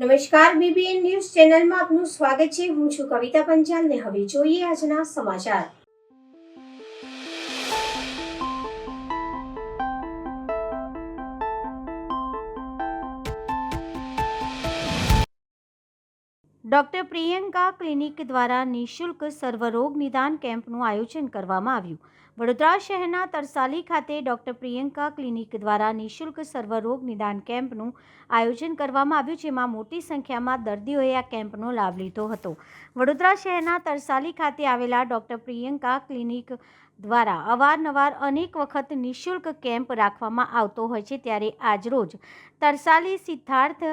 નમસ્કાર BBN news ચેનલમાં આપનું સ્વાગત છે। હું છું કવિતા પંચાલ ને હવે જોઈએ આજના સમાચાર। ડોક્ટર પ્રિયંકા ક્લિનિક દ્વારા નિઃશુલ્ક સર્વરોગ નિદાન કેમ્પનું આયોજન કરવામાં આવ્યું। વડોદરા શહેરના તરસાલી ખાતે ડોક્ટર પ્રિયંકા ક્લિનિક દ્વારા નિઃશુલ્ક સર્વરોગ નિદાન કેમ્પનું આયોજન કરવામાં આવ્યું, જેમાં મોટી સંખ્યામાં દર્દીઓએ આ કેમ્પનો લાભ લીધો હતો। વડોદરા શહેરના તરસાલી ખાતે આવેલા ડોક્ટર પ્રિયંકા ક્લિનિક દ્વારા અવારનવાર અનેક વખત નિઃશુલ્ક કેમ્પ રાખવામાં આવતો હોય છે, ત્યારે આજરોજ તરસાલી સિદ્ધાર્થ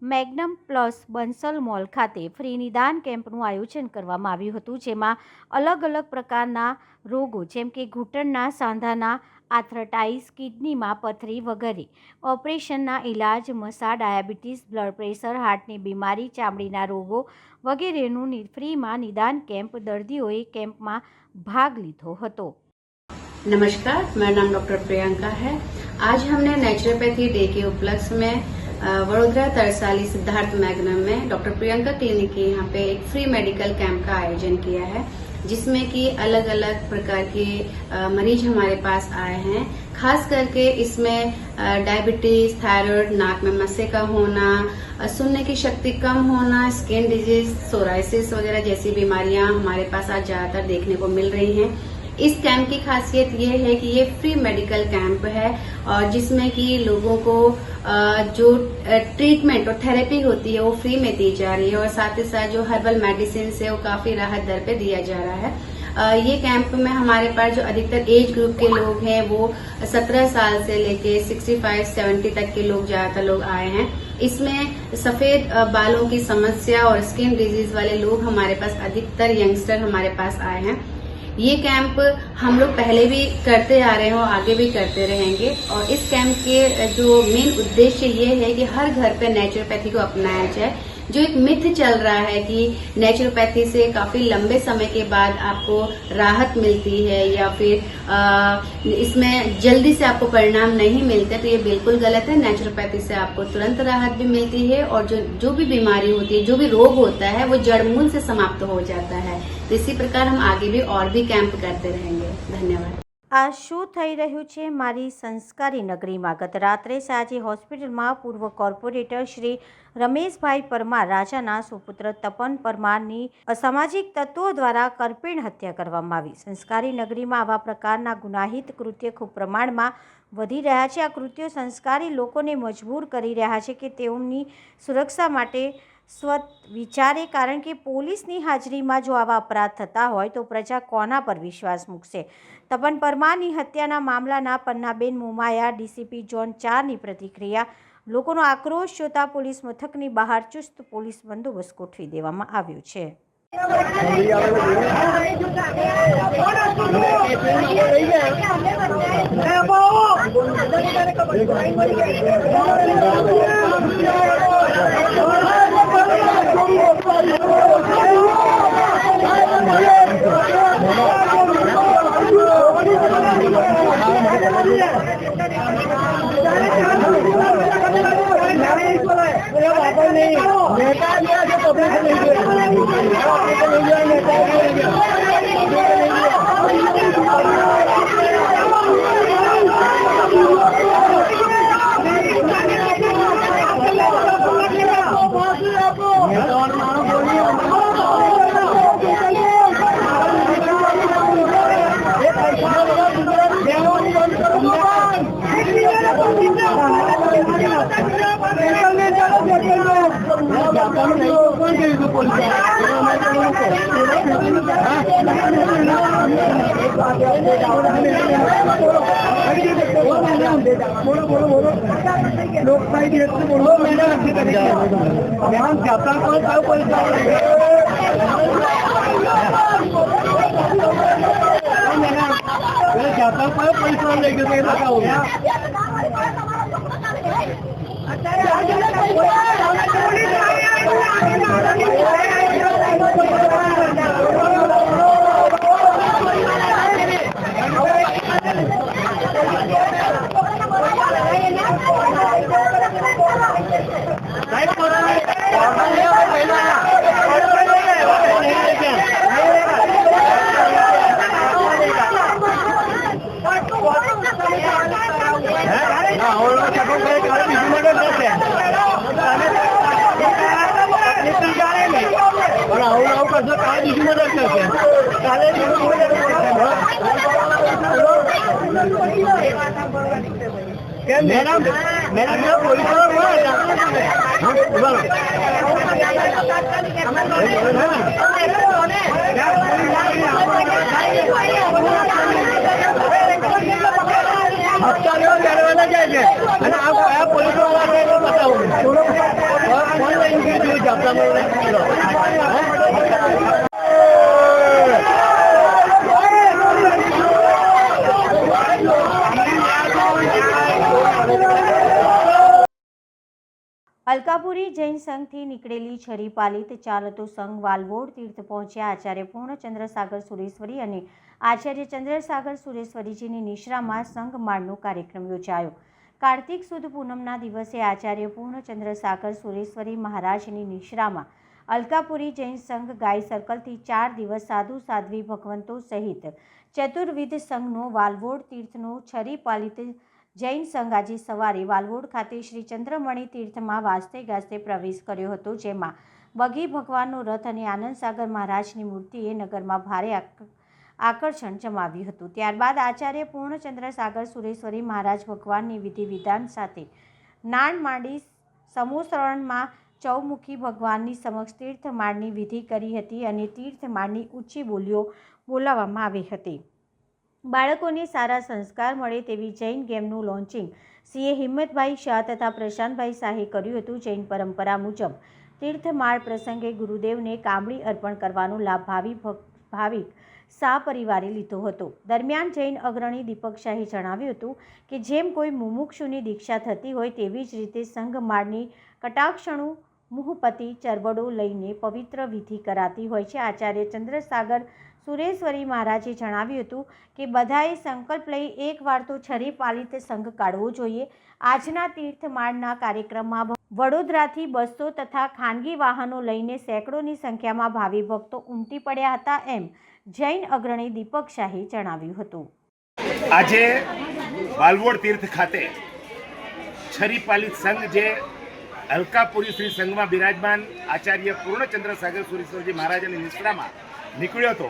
મેગ્નમ પ્લસ બંસલ મોલ ખાતે ફ્રી નિદાન કેમ્પનું આયોજન કરવામાં આવ્યું હતું, જેમાં અલગ અલગ પ્રકારના રોગો જેમ કે ઘૂંટણના સાંધાના આર્થરાઇટિસ, કિડનીમાં પથરી વગેરે ઓપરેશનના ઇલાજ, મસા, ડાયાબિટીસ, બ્લડ પ્રેશર, હાર્ટની બીમારી, ચામડીના રોગો વગેરેનું ફ્રીમાં નિદાન કેમ્પ दर्दियों कैंप में भाग लीधो हतो। नमस्कार, मेरा नाम डॉक्टर प्रियंका है। आज हमने नेचुरोपैथी डे के उपलक्ष्य में वडोदरा तरसाली सिद्धार्थ मैग्नम में डॉक्टर प्रियंका क्लिनिक के यहाँ पे एक फ्री मेडिकल कैंप का आयोजन किया है, जिसमें कि अलग अलग प्रकार के मरीज हमारे पास आए हैं। खास करके इसमें डायबिटीज, थायराइड, नाक में मस्से का होना, सुनने की शक्ति कम होना, स्किन डिजीज, सोराइसिस वगैरह जैसी बीमारियां हमारे पास आज ज्यादातर देखने को मिल रही हैं। इस कैंप की खासियत ये है कि ये फ्री मेडिकल कैंप है और जिसमें कि लोगों को जो ट्रीटमेंट और थेरेपी होती है वो फ्री में दी जा रही है और साथ ही साथ जो हर्बल मेडिसिन है वो काफी राहत दर पे दिया जा रहा है। ये कैंप में हमारे पास जो अधिकतर एज ग्रुप के लोग हैं वो 17 साल से लेके 65-70 तक के लोग ज्यादातर लोग आए हैं। इसमें सफेद बालों की समस्या और स्किन डिजीज वाले लोग हमारे पास अधिकतर यंगस्टर हमारे पास आए हैं। ये कैंप हम लोग पहले भी करते आ रहे हैं और आगे भी करते रहेंगे और इस कैंप के जो मेन उद्देश्य ये है कि हर घर पे नेचुरोपैथी को अपनाया जाए। जो एक मिथ चल रहा है कि नेचुरोपैथी से काफी लंबे समय के बाद आपको राहत मिलती है या फिर इसमें जल्दी से आपको परिणाम नहीं मिलते, तो ये बिल्कुल गलत है। नेचुरोपैथी से आपको तुरंत राहत भी मिलती है और जो भी बीमारी होती है, जो भी रोग होता है, वो जड़मूल से समाप्त हो जाता है। तो इसी प्रकार हम आगे भी और भी कैंप करते रहेंगे। धन्यवाद। आ शू થઈ રહ્યું છે મારી સંસ્કારી નગરીમાં? ગત રાત્રે સાંજે હોસ્પિટલમાં પૂર્વ કોર્પોરેટર શ્રી રમેશભાઈ પરમાર રાજાના સુપુત્ર તપન પરમારની અસામાજિક તત્વો દ્વારા કરપીણ હત્યા કરવામાં આવી। સંસ્કારી નગરીમાં આવા પ્રકારના ગુનાહિત કૃત્ય ખૂબ પ્રમાણમાં વધી રહ્યા છે। આ કૃત્યો સંસ્કારી લોકોને મજબૂર કરી રહ્યા છે કે તેઓની સુરક્ષા માટે स्वत विचारे, कारण के पोलीसनी हाजरीमां जो आवा अपराध थता होय तो प्रजा कोना पर विश्वास मूकशे। तपन परमारनी हत्याना मामलाना पन्नाबेन मोमाया डीसीपी जोन 4 नी प्रतिक्रिया। लोकोनो आक्रोश जोता पोलीस मथकनी बहार चुस्त पोलीस बंदोबस्त गोठवी देवामां आव्यो छे। અલકાપુરી જૈન સંઘથી નીકળેલી છરી પાલિત ચાલતો સંઘ વાલવોડ તીર્થ પહોંચ્યા. આચાર્ય પૂર્ણચંદ્ર સાગર સુરેશ્વરી અને આચાર્ય ચંદ્રસાગર સુરેશ્વરીજીની નિશ્રામાં સંઘમાળનો કાર્યક્રમ યોજાયો. કાર્તિક સુદ પૂનમના દિવસે આચાર્ય પૂર્ણચંદ્ર સાગર સુરેશ્વરી મહારાજની નિશ્રામાં અલકાપુરી જૈન સંઘ ગાય સર્કલથી 4 દિવસ સાધુ સાધ્વી ભગવંતો સહિત ચતુર્વિધ સંઘનો વાલવોડ તીર્થનો છરી પાલિત જૈન સંઘ આજે સવારે વાલવોડ ખાતે શ્રી ચંદ્રમણી તીર્થમાં વાજતે ગાજતે પ્રવેશ કર્યો હતો, જેમાં બગી ભગવાનનો રથ અને આનંદ સાગર મહારાજની મૂર્તિએ નગરમાં ભારે આકર્ષણ જમાવ્યું હતું. ત્યારબાદ આચાર્ય પૂર્ણચંદ્ર સાગર સુરેશ્વરી મહારાજ ભગવાનની વિધિ વિધાન સાથે નાણ માંડી સમૂહશરણમાં ચૌમુખી ભગવાનની સમક્ષ તીર્થમાળની વિધિ કરી હતી અને તીર્થમાળની ઊંચી બોલીઓ બોલાવવામાં આવી હતી. બાળકોને સારા સંસ્કાર મળે તેવી જૈન ગેમનું લોન્ચિંગ સીએ હિંમતભાઈ શાહ તથા પ્રશાંતભાઈ શાહે કર્યું હતું. જૈન પરંપરા મુજબ તીર્થમાળ પ્રસંગે ગુરુદેવને કામળી અર્પણ કરવાનો લાભ ભાવિક શાહ પરિવારે લીધો હતો. દરમિયાન જૈન અગ્રણી દીપક શાહે જણાવ્યું હતું કે જેમ કોઈ મુમુક્ષુની દીક્ષા થતી હોય તેવી જ રીતે સંઘમાળની કટાક્ષણું મુહપતિ ચરબડો લઈને પવિત્ર વિધિ કરાતી હોય છે. આચાર્ય ચંદ્રસાગર સુરેશ્વરી મહારાજે જણાવ્યું હતું કે બધાએ સંકલ્પ લઈ એકવાર તો છરી પાલિત સંઘ કાઢવો જોઈએ. આજના તીર્થમાળના કાર્યક્રમમાં વડોદરાથી 200 તથા ખાનગી વાહનો લઈને સેંકડોની સંખ્યામાં ભાવિ ભક્તો ઉમટી પડ્યા હતા, એમ જૈન અગ્રણી દીપક શાહે જણાવ્યું હતું. આજે વાલવોડ તીર્થ ખાતે છરી પાલિત સંઘ જે અલકાપુરી શ્રી સંઘમાં બિરાજમાન આચાર્ય પૂર્ણચંદ્ર સાગર સુરેશ્વરજી મહારાજની નિશ્રામાં નીકળ્યો હતો,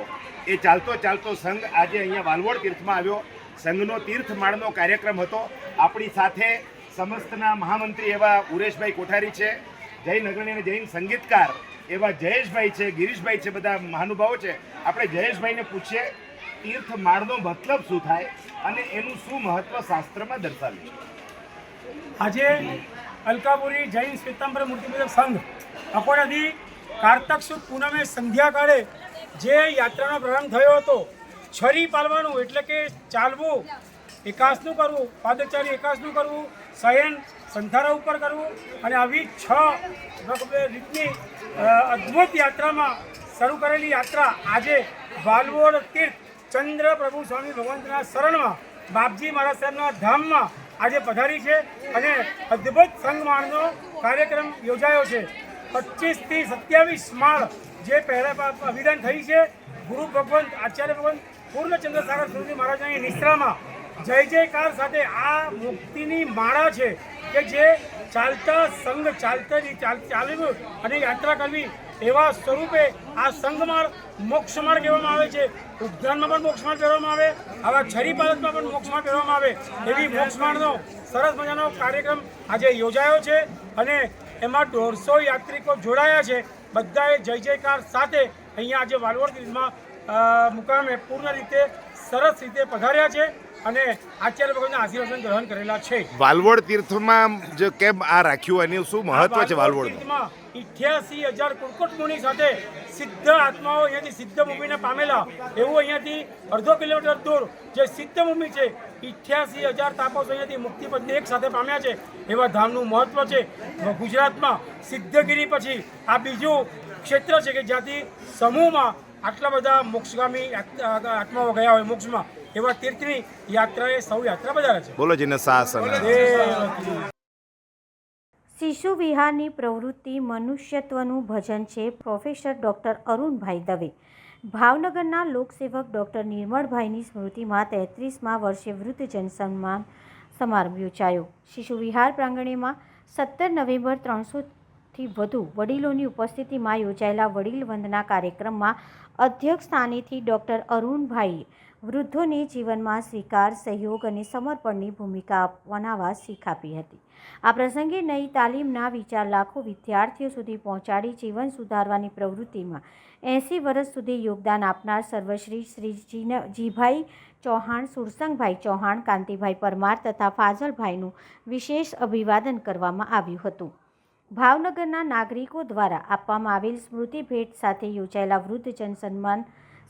એ ચાલતો સંઘ આજે અહીંયા વાલવોડ તીર્થમાં આવ્યો. સંઘનો તીર્થમાળનો કાર્યક્રમ હતો. આપણી સાથે સમસ્તના મહામંત્રી એવા ઉરેશભાઈ કોઠારી છે, જૈન અગ્રણી અને જૈન સંગીતકાર એવા જયેશભાઈ છે, ગિરીશભાઈ છે, બધા મહાનુભાવો છે. આપણે જયેશભાઈને પૂછીએ તીર્થમાળનો મતલબ શું થાય અને એનું શું મહત્વ શાસ્ત્રમાં દર્શાવ્યું છે. આજે અલકાપુરી જૈન શ્વેતાંબર મૂર્તિપૂજક સંઘ અકોડાથી કાર્તક સુદ પૂનમે સંધ્યાકાળે જે યાત્રાનો પ્રારંભ થયો હતો, છરી પાલવાનું એટલે કે ચાલવું, એકાસનું કરવું, પાદચારી એકાસનું કરવું, શયન સંથારા ઉપર કરવું અને આવી 6 રીતની અદ્ભુત યાત્રામાં શરૂ કરેલી યાત્રા આજે વાલવોડ તીર્થ ચંદ્ર પ્રભુ સ્વામી ભગવંતના શરણમાં બાપજી મહારાજ સાહેબના ધામમાં આજે પધારી છે અને અદ્ભુત સંઘમાળનો કાર્યક્રમ યોજાયો છે. 25 થી 27 માળ જે પહેલા અભિદાન થઈ છે. ગુરુ ભગવંત આચાર્ય ભગવંત પૂર્ણચંદ્ર સાગર સુરેશ્વરી મહારાજની નિશ્રામાં જય જયકાર સાથે આ મુક્તિની માળા છે કે જે ચાલતા સંઘ ચાલવું અને યાત્રા કરવી એવા સ્વરૂપે આ સંઘમાળ મોક્ષમાળ કહેવામાં આવે છે. ઉદ્યાનમાં પણ મોક્ષમાળ પહેરવામાં આવે, આવા છરી પાલતમાં પણ મોક્ષમાળ પહેરવામાં આવે એવી મોક્ષમાળનો સરસ મજાનો કાર્યક્રમ આજે યોજાયો છે અને એમાં 150 યાત્રિકો જોડાયા છે. બધાએ જય જયકાર સાથે અહીંયા આજે વાલવોડ તીર્થમાં મુકામે પૂર્ણ રીતે સરસ રીતે પધાર્યા છે અને આચાર્ય ભગવાનના આશીર્વાદ ગ્રહણ કરેલા છે. વાલવોડ તીર્થમાં જે કેમ આ રાખ્યું અને શું મહત્વ છે વાલવોડ તીર્થમાં? 88,000 કુળકુટ મુનિ સાથે સિદ્ધ આત્માઓ અહીંયાથી સિદ્ધ ભૂમિને પામેલા એવું અહીંયાથી 1/2 કિલોમીટર દૂર જે સિદ્ધ ભૂમિ છે, 88,000 તાપસો અહીંયાથી મુક્તિ પદને એક સાથે પામ્યા છે એવા ધામનું મહત્વ છે. ગુજરાતમાં સિદ્ધગીરી પછી આ બીજું ક્ષેત્ર છે કે જ્યાંથી સમૂહમાં આટલા બધા મોક્ષગામી આત્માઓ ગયા હોય મોક્ષમાં એવા તીર્થની યાત્રાએ સૌ યાત્રા બજારે છે. બોલો જીને શાસન. શિશુ વિહારની પ્રવૃત્તિ મનુષ્યત્વનું ભજન છે. Professor doctor Arunbhai Dave. ભાવનગરના લોકસેવક ડૉક્ટર નિર્મળભાઈની સ્મૃતિમાં 33મા વર્ષે વૃદ્ધ જનસન્માન સમારંભ યોજાયો. શિશુ વિહાર પ્રાંગણેમાં 17 નવેમ્બર થી વધુ વડીલોની ઉપસ્થિતિમાં યોજાયેલા વડીલ વંદના કાર્યક્રમમાં અધ્યક્ષ સ્થાનેથી ડૉક્ટર અરુણભાઈએ વૃદ્ધોને જીવનમાં સ્વીકાર, સહયોગ અને સમર્પણની ભૂમિકા અપનાવવા શીખ આપી હતી. આ પ્રસંગે નઈ તાલીમના વિચાર લાખો વિદ્યાર્થીઓ સુધી પહોંચાડી જીવન સુધારવાની પ્રવૃત્તિમાં 80 વર્ષ સુધી યોગદાન આપનાર સર્વશ્રી શ્રી જીભાઈ ચૌહાણ, સુરસંગભાઈ ચૌહાણ, કાંતિભાઈ પરમાર તથા ફાઝલભાઈનું વિશેષ અભિવાદન કરવામાં આવ્યું હતું. ભાવનગરના નાગરિકો દ્વારા આપવામાં આવેલ સ્મૃતિ ભેટ સાથે યોજાયેલા વૃદ્ધજન સન્માન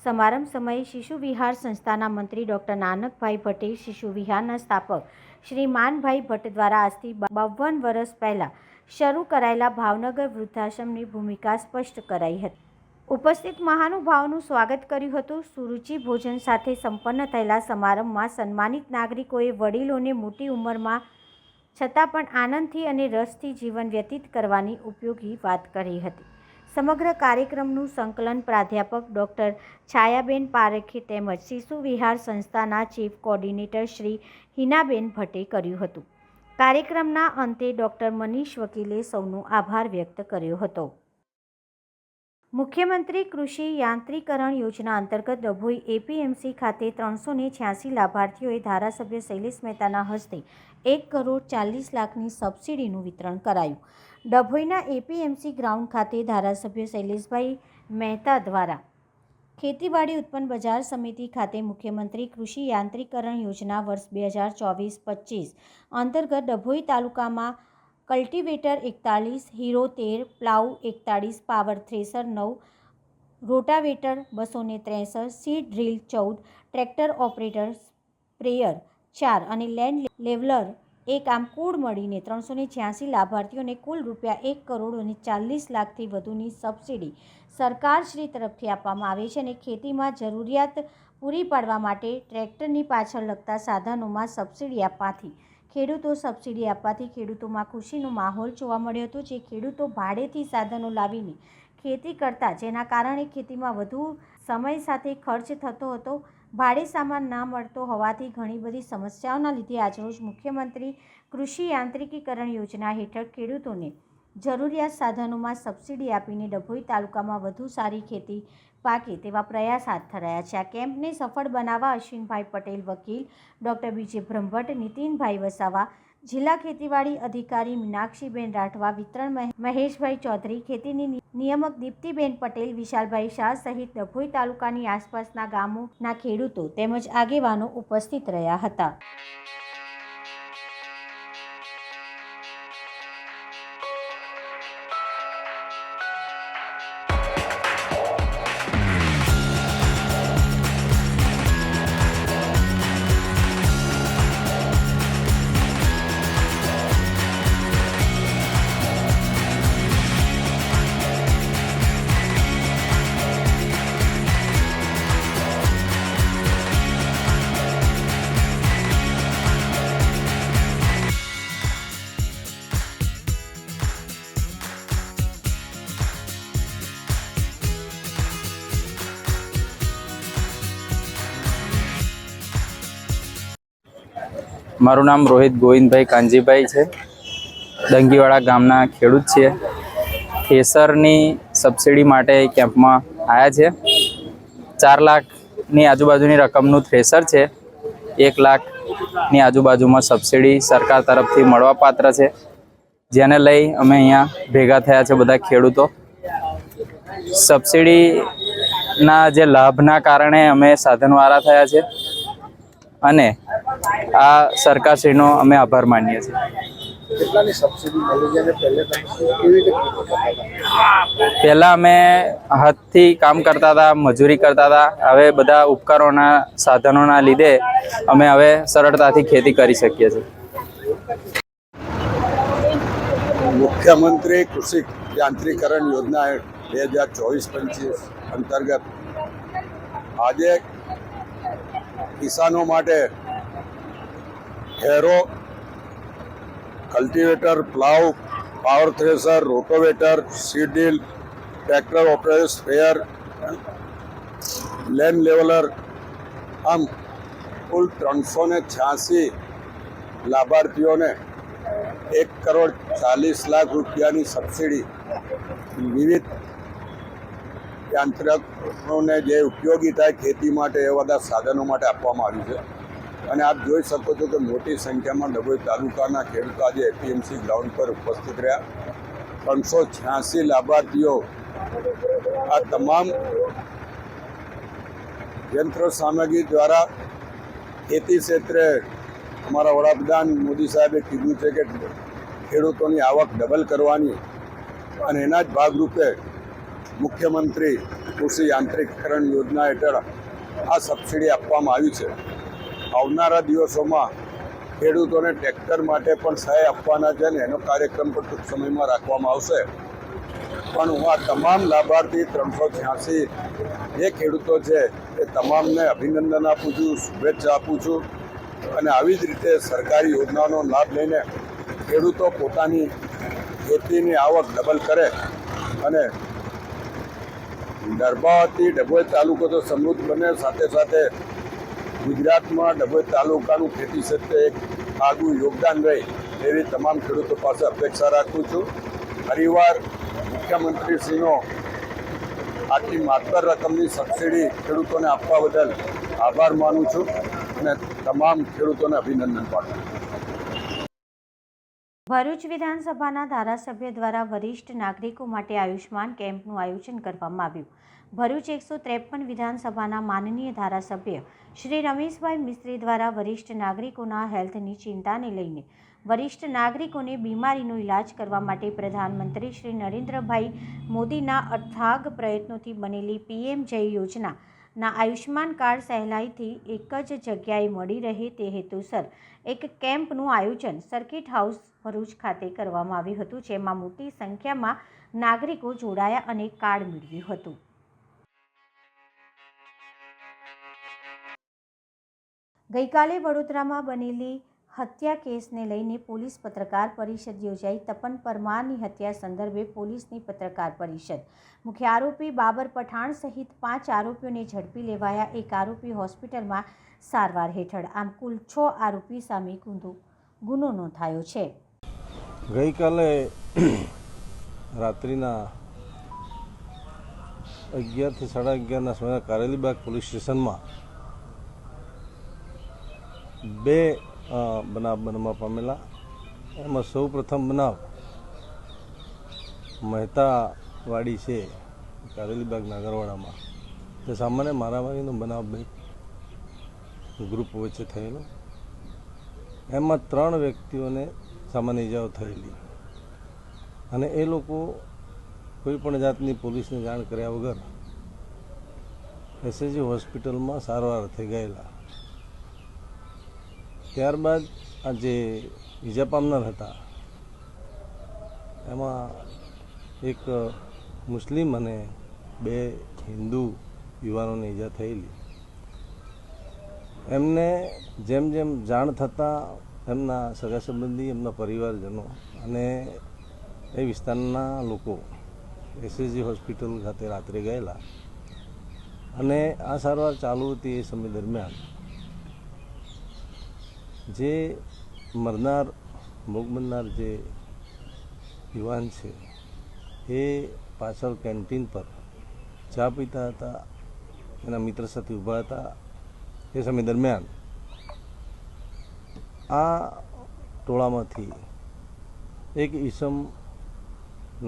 સમારંભ સમયે શિશુ વિહાર સંસ્થાના મંત્રી ડૉક્ટર નાનકભાઈ ભટ્ટે શિશુ વિહારના સ્થાપક શ્રી માનભાઈ ભટ્ટ દ્વારા આજથી 52 વર્ષ પહેલાં શરૂ કરાયેલા ભાવનગર વૃદ્ધાશ્રમની ભૂમિકા સ્પષ્ટ કરાઈ હતી. ઉપસ્થિત મહાનુભાવોનું સ્વાગત કર્યું હતું. સુરુચિ ભોજન સાથે સંપન્ન થયેલા સમારંભમાં સન્માનિત નાગરિકોએ વડીલોને મોટી ઉંમરમાં છતાં પણ આનંદથી અને રસથી જીવન વ્યતીત કરવાની ઉપયોગી વાત કરી હતી. સમગ્ર કાર્યક્રમનું સંકલન પ્રાધ્યાપક ડૉક્ટર છાયાબેન પારેખે તેમજ શિશુ વિહાર સંસ્થાના ચીફ કોર્ડિનેટર શ્રી હિનાબેન ભટ્ટે કર્યું હતું. કાર્યક્રમના અંતે ડૉક્ટર મનીષ વકીલે સૌનો આભાર વ્યક્ત કર્યો હતો. મુખ્યમંત્રી કૃષિ યાંત્રીકરણ યોજના અંતર્ગત ડભોઈ એપીએમસી ખાતે 386 લાભાર્થીઓએ ધારાસભ્ય શૈલેષ મહેતાના હસ્તે 1,40,00,000ની સબસિડીનું વિતરણ કરાયું. ડભોઈના એપીએમસી ગ્રાઉન્ડ ખાતે ધારાસભ્ય શૈલેષભાઈ મહેતા દ્વારા ખેતીવાડી ઉત્પન્ન બજાર સમિતિ ખાતે મુખ્યમંત્રી કૃષિ યાંત્રીકરણ યોજના વર્ષ 2024-25 અંતર્ગત ડભોઈ તાલુકામાં cultivator 41, hero 13, plough 41, power thresher 9, rotavator 263, seed drill 14, tractor operator, sprayer 4 અને લેન્ડ લેવલર 1 આમ કુલ મળીને 386 લાભાર્થીઓને કુલ ₹1,40,00,000થી વધુની સબસિડી સરકારશ્રી તરફથી આપવામાં આવે છે અને ખેતીમાં જરૂરિયાત પૂરી પાડવા માટે ટ્રેક્ટરની પાછળ લગતા સાધનોમાં સબસિડી આપવાથી ખેડૂતોમાં ખુશીનો માહોલ જોવા મળ્યો હતો. જે ખેડૂતો ભાડેથી સાધનો લાવીને ખેતી કરતા, જેના કારણે ખેતીમાં વધુ સમય સાથે ખર્ચ થતો હતો. ભાડે સામાન ન મળતો હોવાથી ઘણી બધી સમસ્યાઓના લીધે આજરોજ મુખ્યમંત્રી કૃષિ યાંત્રિકીકરણ યોજના હેઠળ ખેડૂતોને જરૂરિયાત સાધનોમાં સબસિડી આપીને ડભોઈ તાલુકામાં વધુ સારી ખેતી પાકે તેવા પ્રયાસ હાથ ધરાયા છે. આ કેમ્પને સફળ બનાવવા અશ્વિનભાઈ પટેલ વકીલ, ડૉક્ટર બીજે બ્રહ્મભટ્ટ, નીતિનભાઈ વસાવા, જિલ્લા ખેતીવાડી અધિકારી મીનાક્ષીબેન રાઠવા, વિતરણ મહેશભાઈ ચૌધરી, ખેતીની નિયામક દીપ્તિબેન પટેલ, વિશાલભાઈ શાહ સહિત ડભોઈ તાલુકાની આસપાસના ગામોના ખેડૂતો તેમજ આગેવાનો ઉપસ્થિત રહ્યા હતા. મારું નામ રોહિત ગોવિંદભાઈ કાંજીભાઈ છે. ડંગીવાડા ગામના ખેડૂત છીએ. થ્રેસરની સબસિડી માટે કેમ્પમાં આવ્યા છે. 4 લાખની આજુબાજુની રકમનું થ્રેસર છે. 1 લાખની આજુબાજુમાં સબસિડી સરકાર તરફથી મળવાપાત્ર છે, જેને લઈ અમે અહીંયા ભેગા થયા છે બધા ખેડૂતો. સબસિડીના જે લાભના કારણે અમે સાધનવાળા થયા છે અને આ સરકારશ્રીનો અમે આભાર માનીએ છીએ. પહેલાં અમે હાથથી કામ કરતા હતા, મજૂરી કરતા હતા. હવે બધા ઉપકરણોના સાધનોના લીધે અમે હવે સરળતાથી ખેતી કરી શકીએ છીએ. મુખ્યમંત્રી કૃષિ યાંત્રીકરણ યોજના 2024-25 અંતર્ગત આજે કિસાનો માટે harrow, cultivator, plough, power thresher, rotavator, seed drill, tractor operator, sprayer, land leveller આમ કુલ 386 લાભાર્થીઓને ₹1,40,00,000 રૂપિયાની સબસિડી વિવિધ યંત્રોને જે ઉપયોગી થાય ખેતી માટે એ બધા સાધનો માટે આપવામાં આવ્યું છે. અને આપ જોઈ શકો છો કે મોટી સંખ્યામાં ડભોઈ તાલુકાના ખેડૂતો આજે એપીએમસી ગ્રાઉન્ડ પર ઉપસ્થિત રહ્યા. 386 લાભાર્થીઓ આ તમામ યંત્ર સામગ્રી દ્વારા ખેતી ક્ષેત્રે અમારા વડાપ્રધાન મોદી સાહેબે કીધું છે કે ખેડૂતોની આવક ડબલ કરવાની, અને એના જ ભાગરૂપે મુખ્યમંત્રી કૃષિ યાંત્રિકીકરણ યોજના હેઠળ આ સબસિડી આપવામાં આવી છે. આવનારા દિવસોમાં ખેડૂતોને ટ્રેક્ટર માટે પણ સહાય આપવાના છે અને એનો કાર્યક્રમ પણ ટૂંક સમયમાં રાખવામાં આવશે. પણ હું આ તમામ લાભાર્થી 386 જે ખેડૂતો છે એ તમામને અભિનંદન આપું છું, શુભેચ્છા આપું છું. અને આવી જ રીતે સરકારી યોજનાનો લાભ લઈને ખેડૂતો પોતાની ખેતીની આવક ડબલ કરે અને ગર્ભાવતી ડભોઈ તાલુકો તો સમૃદ્ધ બને, સાથે સાથે ગુજરાતમાં ડભોઈ તાલુકાનું ખેતી ક્ષેત્રે એક આગવું યોગદાન રહે એવી તમામ ખેડૂતો પાસે અપેક્ષા રાખું છું. ફરીવાર મુખ્યમંત્રીશ્રીનો આટલી માત્ર રકમની સબસિડી ખેડૂતોને આપવા બદલ આભાર માનું છું અને તમામ ખેડૂતોને અભિનંદન પાઠવું. ભરૂચ વિધાનસભાના ધારાસભ્ય દ્વારા વરિષ્ઠ નાગરિકો માટે આયુષ્માન કેમ્પનું આયોજન કરવામાં આવ્યું. ભરૂચ 153 વિધાનસભાના માનનીય ધારાસભ્ય શ્રી રમેશભાઈ મિસ્ત્રી દ્વારા વરિષ્ઠ નાગરિકોના હેલ્થની ચિંતાને લઈને વરિષ્ઠ નાગરિકોને બીમારીનો ઇલાજ કરવા માટે પ્રધાનમંત્રી શ્રી નરેન્દ્રભાઈ મોદીના અથાગ પ્રયત્નોથી બનેલી PM જય યોજનાના આયુષ્માન કાર્ડ સહેલાઈથી એક જ જગ્યાએ મળી રહે તે હેતુસર એક કેમ્પનું આયોજન સર્કિટ હાઉસ ભરૂચ ખાતે કરવામાં આવ્યું હતું, જેમાં મોટી સંખ્યામાં નાગરિકો જોડાયા અને કાર્ડ મેળવ્યું હતું. ગઈકાલે વડોદરામાં બનેલી હત્યા કેસને લઈને પોલીસ પત્રકાર પરિષદ યોજાઈ. તપન પરમારની હત્યા સંદર્ભે પોલીસની પત્રકાર પરિષદ. મુખ્ય આરોપી બાબર પઠાણ સહિત 5 આરોપીઓને ઝડપી લેવાયા. એક આરોપી હોસ્પિટલમાં સારવાર હેઠળ. આમ કુલ 6 આરોપી સામે ગુનો નોંધાયો છે. ગઈકાલે રાત્રિના 11 થી 11:30 સમયે કારેલીબાગ પોલીસ સ્ટેશનમાં 2 બનાવ બનવા પામેલા. એમાં સૌ પ્રથમ બનાવ મહેતાવાડી છે કારેલીબાગ નાગરવાડામાં, તે સામાન્ય મારામારીનો બનાવ 2 ગ્રુપ વચ્ચે થયેલો. એમાં 3 વ્યક્તિઓને સામાન્ય ઇજાઓ થયેલી અને એ લોકો કોઈ પણ જાતની પોલીસને જાણ કર્યા વગર SSG હોસ્પિટલમાં સારવાર થઈ ગયેલા. ત્યારબાદ આ જે ઈજા પામનાર હતા એમાં એક મુસ્લિમ અને 2 હિન્દુ યુવાનોને ઈજા થયેલી. એમને જેમ જેમ જાણ થતાં એમના સગા સંબંધી, એમના પરિવારજનો અને એ વિસ્તારના લોકો SSG હોસ્પિટલ ખાતે રાત્રે ગયેલા અને આ સારવાર ચાલુ હતી. એ સમય દરમિયાન જે મરનાર ભોગ બનનાર જે યુવાન છે એ પાછળ કેન્ટીન પર ચા પીતા હતા, એના મિત્ર સાથે ઊભા હતા. એ સમય દરમિયાન આ ટોળામાંથી એક ઈસમ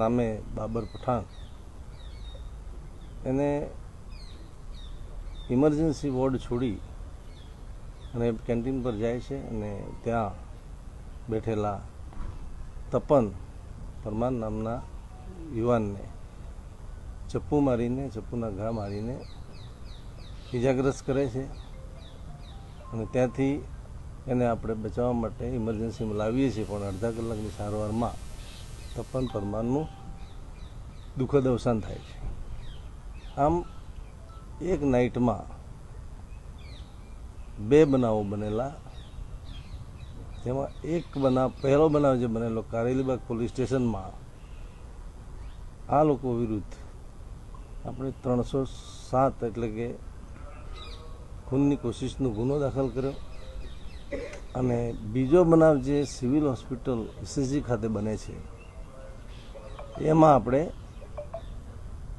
નામે બાબર પઠાણ એને ઇમરજન્સી વોર્ડ છોડી અને કેન્ટીન પર જાય છે અને ત્યાં બેઠેલા તપન પરમાર નામના યુવાનને ચપ્પુના ઘા મારીને ઇજાગ્રસ્ત કરે છે અને ત્યાંથી એને આપણે બચાવવા માટે ઇમરજન્સીમાં લાવીએ છીએ, પણ અડધા કલાકની સારવારમાં તપન પરમારનું દુઃખદ અવસાન થાય છે. આમ એક નાઇટમાં 2 બનાવો બનેલા, જેમાં એક બનાવ, પહેલો બનાવ જે બનેલો કારેલીબાગ પોલીસ સ્ટેશનમાં આ લોકો વિરુદ્ધ આપણે 307 એટલે કે ખૂનની કોશિશનો ગુનો દાખલ કર્યો અને બીજો બનાવ જે સિવિલ હોસ્પિટલ એસએસજી ખાતે બને છે એમાં આપણે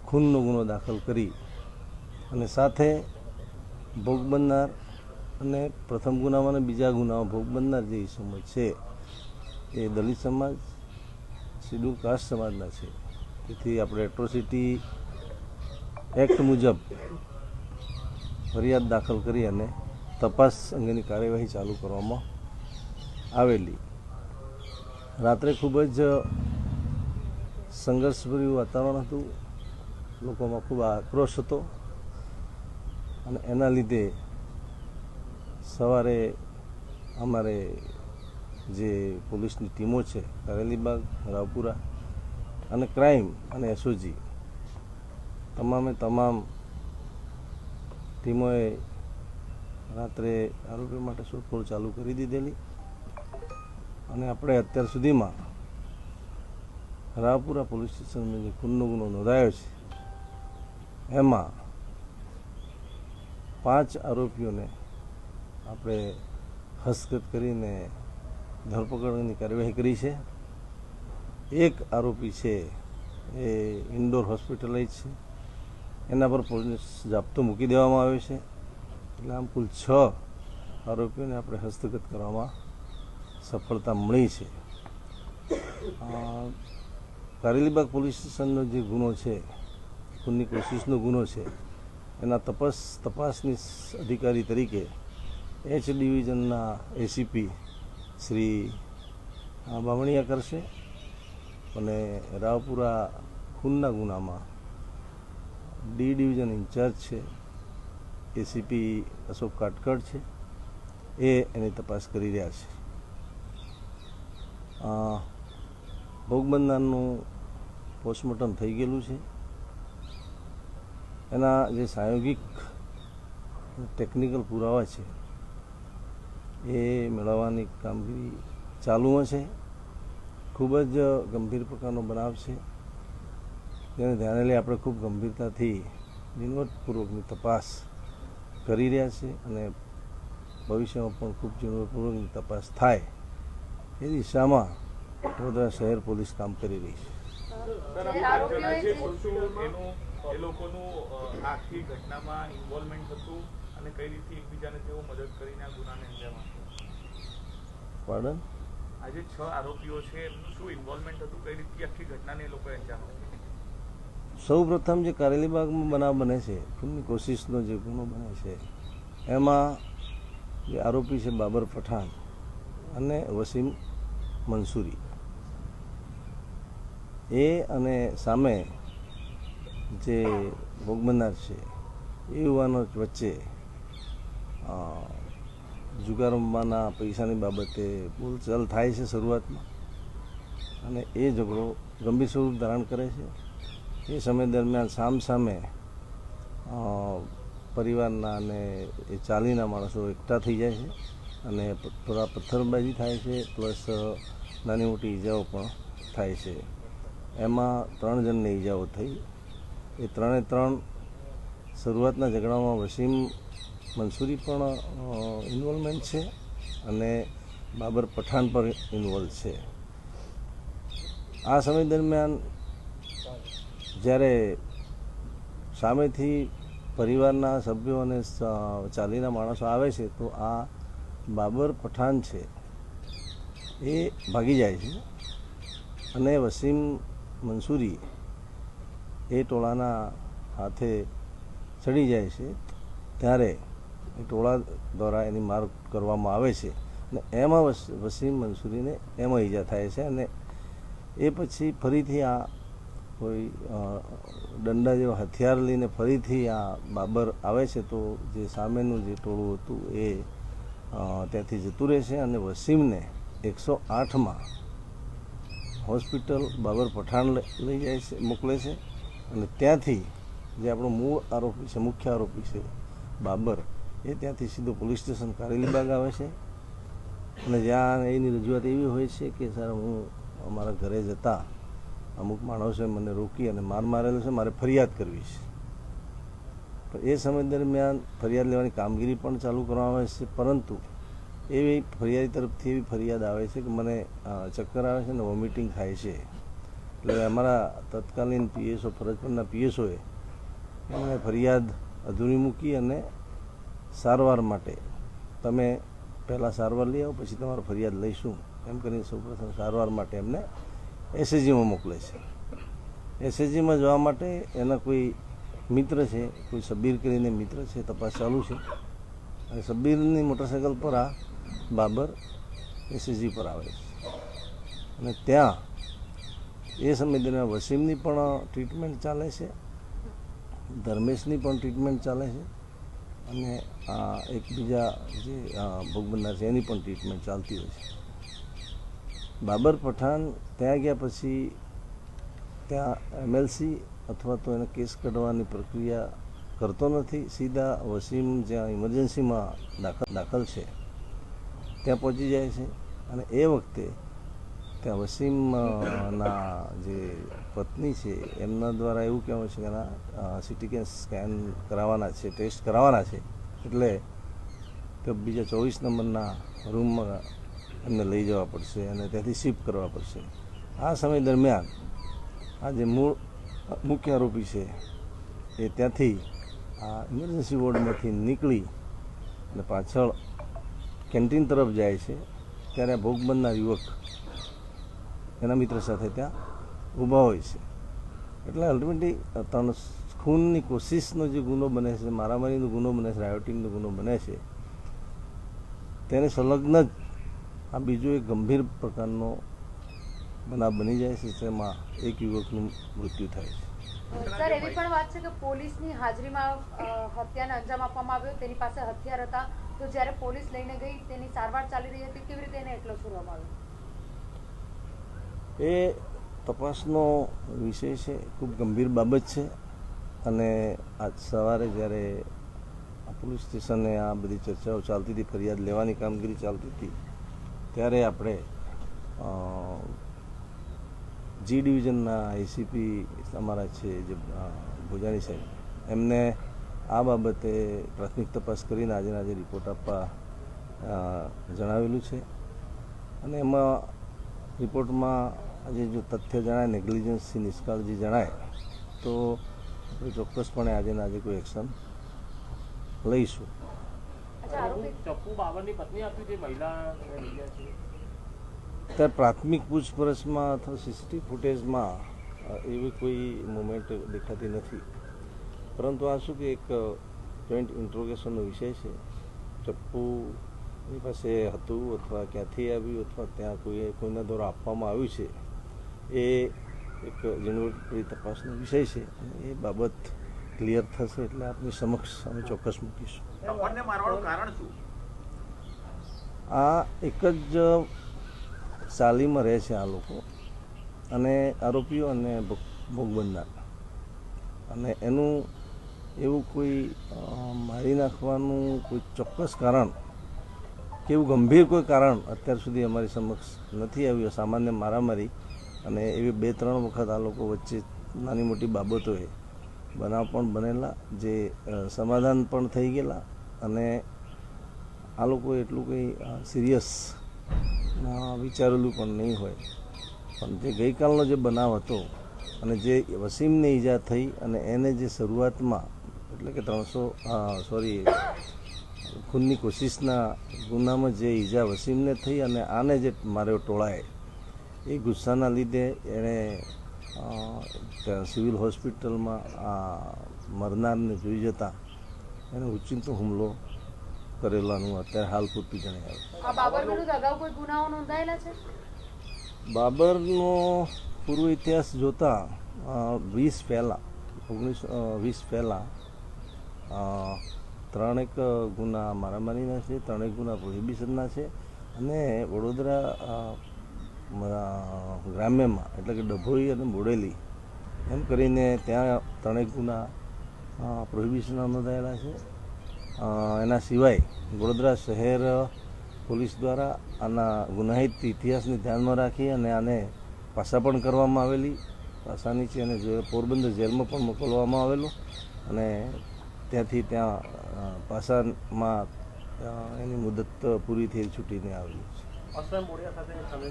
ખૂનનો ગુનો દાખલ કરી અને સાથે ભોગ બનનાર અને પ્રથમ ગુનામાં અને બીજા ગુનામાં ભોગ બનનાર જે ઇસમો છે એ દલિત સમાજ, શેડ્યુલ કાસ્ટ સમાજના છે. તેથી આપણે એટ્રોસિટી એક્ટ મુજબ ફરિયાદ દાખલ કરી અને તપાસ અંગેની કાર્યવાહી ચાલુ કરવામાં આવેલી. રાત્રે ખૂબ જ સંઘર્ષભર્યું વાતાવરણ હતું, લોકોમાં ખૂબ આક્રોશ હતો અને એના લીધે સવારે અમારે જે પોલીસની ટીમો છે કારેલીબાગ, રાવપુરા અને ક્રાઇમ અને એસઓજી તમામે તમામ ટીમોએ રાત્રે આરોપીઓ માટે શોધખોળ ચાલુ કરી દીધેલી અને આપણે અત્યાર સુધીમાં રાવપુરા પોલીસ સ્ટેશનમાં જે ખૂનનો ગુનો નોંધાયો છે એમાં 5 આરોપીઓને આપણે હસ્તગત કરીને ધરપકડની કાર્યવાહી કરી છે. એક આરોપી છે એ ઇન્ડોર હોસ્પિટલાઇઝ છે, એના પર પોલીસ જાપ્તો મૂકી દેવામાં આવ્યો છે. એટલે આમ કુલ 6 આરોપીઓને આપણે હસ્તગત કરવામાં સફળતા મળી છે. કારેલીબાગ પોલીસ સ્ટેશનનો જે ગુનો છે, ખૂનની કોશિશનો ગુનો છે, એના તપાસની અધિકારી તરીકે H ડિવિઝનના એસીપી શ્રી બામણીયા કરશે અને રાવપુરા ખૂનના ગુનામાં ડી ડિવિઝન ઇન્ચાર્જ છે એસીપી અશોક કાટકડ છે, એ એની તપાસ કરી રહ્યા છે. ભોગ બનનારનું પોસ્ટમોર્ટમ થઈ ગયેલું છે. એના જે પ્રાયોગિક ટેકનિકલ પુરાવા છે એ મેળવવાની કામગીરી ચાલુમાં છે. ખૂબ જ ગંભીર પ્રકારનો બનાવ છે, તેને ધ્યાને લઈ આપણે ખૂબ ગંભીરતાથી ઝીણવટપૂર્વકની તપાસ કરી રહ્યા છે અને ભવિષ્યમાં પણ ખૂબ ઝીણવટપૂર્વકની તપાસ થાય એ દિશામાં વડોદરા શહેર પોલીસ કામ કરી રહી છે. એ લોકોનું આખી ઘટનામાં ઇન્વોલ્વમેન્ટ હતું અને કઈ રીતે એકબીજાને તેઓ મદદ કરીને આ ગુનાને અંજામ આપ્યો. પાડન આજે 6 આરોપીઓ છે, એમનું શું ઇન્વોલ્વમેન્ટ હતું, કઈ રીતે આખી ઘટનાને એ લોકોએ અંજામ આપ્યો? સૌ પ્રથમ જે કારેલીબાગમાં બનાવ બને છે, ખૂનની કોશિશનો જે ગુનો બને છે, એમાં જે આરોપી છે બાબર પઠાણ અને વસીમ મંસૂરી, એ અને સામે જે ભોગ બનનાર છે એ યુવાનો વચ્ચે જુગાર રમવાના પૈસાની બાબતે બોલચાલ થાય છે શરૂઆતમાં, અને એ ઝઘડો ગંભીર સ્વરૂપ ધારણ કરે છે. એ સમય દરમિયાન સામસામે પરિવારના અને એ ચાલીના માણસો એકઠા થઈ જાય છે અને થોડા પથ્થરબાજી થાય છે, પ્લસ નાની મોટી ઈજાઓ પણ થાય છે. એમાં 3 જણને ઈજાઓ થઈ. એ 3 શરૂઆતના ઝઘડામાં વસીમ મંસૂરી પણ ઇન્વોલ્વમેન્ટ છે અને બાબર પઠાણ પણ ઇન્વોલ્વ છે. આ સમય દરમિયાન જ્યારે સામેથી પરિવારના સભ્યો અને ચાલીના માણસો આવે છે તો આ બાબર પઠાણ છે એ ભાગી જાય છે અને વસીમ મંસૂરી એ ટોળાના હાથે ચડી જાય છે. ત્યારે એ ટોળા દ્વારા એની માર કરવામાં આવે છે અને એમાં વસીમ મંસૂરીને એમાં ઈજા થાય છે અને એ પછી ફરીથી આ કોઈ દંડા જેવા હથિયાર લઈને ફરીથી આ બાબર આવે છે તો જે સામેનું જે ટોળું હતું એ ત્યાંથી જતું રહે છે અને વસીમને 108માં હોસ્પિટલ બાબર પઠાણ લઈ જાય છે, મોકલે છે અને ત્યાંથી જે આપણો મૂળ આરોપી છે, મુખ્ય આરોપી છે બાબર, એ ત્યાંથી સીધો પોલીસ સ્ટેશન કારેલીબાગ આવે છે અને જ્યાં એની રજૂઆત એવી હોય છે કે સર હું અમારા ઘરે જતા અમુક માણસોએ મને રોકી અને માર મારેલો છે, મારે ફરિયાદ કરવી છે. તો એ સમય દરમિયાન ફરિયાદ લેવાની કામગીરી પણ ચાલુ કરવામાં આવે છે, પરંતુ એવી ફરિયાદી તરફથી એવી ફરિયાદ આવે છે કે મને ચક્કર આવે છે ને વોમિટિંગ થાય છે. એટલે અમારા તત્કાલીન પીએસઓ ફરજ પરના પીએસઓએ એમને ફરિયાદ અધૂરી મૂકી અને સારવાર માટે તમે પહેલાં સારવાર લઈ આવો પછી તમારો ફરિયાદ લઈશું એમ કરીને સૌપ્રથમ સારવાર માટે એમને એસએજીમાં મોકલે છે. એસએજીમાં જવા માટે એના કોઈ મિત્ર છે, કોઈ સબીર કરીને મિત્ર છે, તપાસ ચાલુ છે. અને સબીરની મોટરસાઇકલ પર આ બાબર એસએજી પર આવે છે અને ત્યાં એ સમય દરમિયાન વસીમની પણ ટ્રીટમેન્ટ ચાલે છે, ધર્મેશની પણ ટ્રીટમેન્ટ ચાલે છે અને એક બીજા જે ભોગ બનનાર છે એની પણ ટ્રીટમેન્ટ ચાલતી હોય છે. બાબર પઠાણ ત્યાં ગયા પછી ત્યાં એમએલસી અથવા તો એને કેસ કાઢવાની પ્રક્રિયા કરતો નથી, સીધા વસીમ જ્યાં ઇમરજન્સીમાં દાખલ છે ત્યાં પહોંચી જાય છે. અને એ વખતે ત્યાં વસીમના જે પત્ની છે એમના દ્વારા એવું કહેવાય છે કે એના સીટી સ્કેન કરાવવાના છે, ટેસ્ટ કરાવવાના છે, એટલે તો બીજા 24 નંબરના રૂમમાં એમને લઈ જવા પડશે અને ત્યાંથી શિફ્ટ કરવા પડશે. આ સમય દરમિયાન આ જે મૂળ મુખ્ય આરોપી છે એ ત્યાંથી આ ઇમરજન્સી વોર્ડમાંથી નીકળી અને પાછળ કેન્ટીન તરફ જાય છે. ત્યારે આ ભોગ બનનાર યુવક એના મિત્ર સાથે ત્યાં ઊભા હોય છે. એટલે અલ્ટિમેટલી ખૂનની કોશિશનો જે ગુનો બને છે, મારામારીનો ગુનો બને છે, રાયોટિંગનો ગુનો બને છે, તેને સંલગ્ન જ આ બીજો એક ગંભીર પ્રકારનો બનાવ બની જાય છે, તેમાં એક યુવકનું મૃત્યુ થાય છે. સર, એવી પણ વાત છે કે પોલીસની હાજરીમાં હત્યાને અંજામ આપવામાં આવ્યો, તેની પાસે હથિયાર હતા, તો જ્યારે પોલીસ લઈને ગઈ તેની સારવાર ચાલી રહી હતી, કેવી રીતે એને એટલો છોડવામાં આવ્યો? એ તપાસનો વિષય છે, ખૂબ ગંભીર બાબત છે. અને આજ સવારે જ્યારે પોલીસ સ્ટેશને આ બધી ચર્ચાઓ ચાલતી હતી, ફરિયાદ લેવાની કામગીરી ચાલતી હતી, ત્યારે આપણે જી ડિવિઝનના એસીપી અમારા છે જે ભોજાની સાહેબ, એમને આ બાબતે પ્રાથમિક તપાસ કરીને આજે રિપોર્ટ આપવા જણાવેલું છે. અને એમાં રિપોર્ટમાં આજે જો તથ્ય જણાય, નેગ્લિજન્સથી નિષ્કાળજી જણાય, તો આપણે ચોક્કસપણે આજે કોઈ એક્શન લઈશું. ત્યારે પ્રાથમિક પૂછપરછમાં અથવા સીસીટીવી ફૂટેજમાં એવી કોઈ મુવમેન્ટ દેખાતી નથી, પરંતુ આ શું કે એક જોઈન્ટ ઇન્ટ્રોગેશનનો વિષય છે. ચપ્પુ એની પાસે હતું અથવા ક્યાંથી આવ્યું અથવા ત્યાં કોઈના દ્વારા આપવામાં આવ્યું છે, એ એક ઝીણવટભરી તપાસનો વિષય છે. અને એ બાબત ક્લિયર થશે એટલે આપની સમક્ષ અમે ચોક્કસ મૂકીશું. આ એક જ ચાલીમાં રહે છે આ લોકો અને આરોપીઓ અને ભોગ બનનાર, અને એનું એવું કોઈ મારી નાખવાનું કોઈ ચોક્કસ કારણ કે એવું ગંભીર કોઈ કારણ અત્યાર સુધી અમારી સમક્ષ નથી આવ્યું. સામાન્ય મારામારી અને એવી 2-3 વખત આ લોકો વચ્ચે નાની મોટી બાબતોએ બનાવ પણ બનેલા, જે સમાધાન પણ થઈ ગયેલા. અને આ લોકો એટલું કંઈ સિરિયસ વિચારેલું પણ નહીં હોય. પણ જે ગઈકાલનો જે બનાવ હતો અને જે વસીમને ઈજા થઈ અને એને જે શરૂઆતમાં એટલે કે ખૂનની કોશિશના ગુનામાં જે ઈજા વસીમને થઈ અને આને જે માર્યો ટોળાએ, એ ગુસ્સાના લીધે એણે સિવિલ હોસ્પિટલમાં આ મરનારને જોઈ જતા એને ઉચિંતો હુમલો કરેલાનું અત્યારે હાલ પૂરતું જણાવ્યું. બાબરનો પૂર્વ ઇતિહાસ જોતા 1920 પહેલાં 3 ગુના મારામારીના છે, 3 ગુના પ્રોહિબિશનના છે. અને વડોદરા ગ્રામ્યમાં એટલે કે ડભોઈ અને બોડેલી એમ કરીને ત્યાં 3 ગુના પ્રોહિબિશનના નોંધાયેલા છે. એના સિવાય વડોદરા શહેર પોલીસ દ્વારા આના ગુનાહિત ઇતિહાસને ધ્યાનમાં રાખી અને આને પાસા પણ કરવામાં આવેલી, પાસાની છે, અને પોરબંદર જેલમાં પણ મોકલવામાં આવેલું. અને ત્યાંથી ત્યાં પાસામાં એની મુદત પૂરી થઈ છૂટીને આવ્યું છે.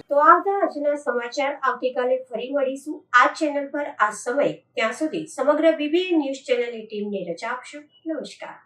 તો આવતા આજના સમાચાર આવતીકાલે ફરી મળીશું આ ચેનલ પર આ સમય. ત્યાં સુધી સમગ્ર BBN ન્યૂઝ ચેનલની ટીમને રજા આપશો. નમસ્કાર.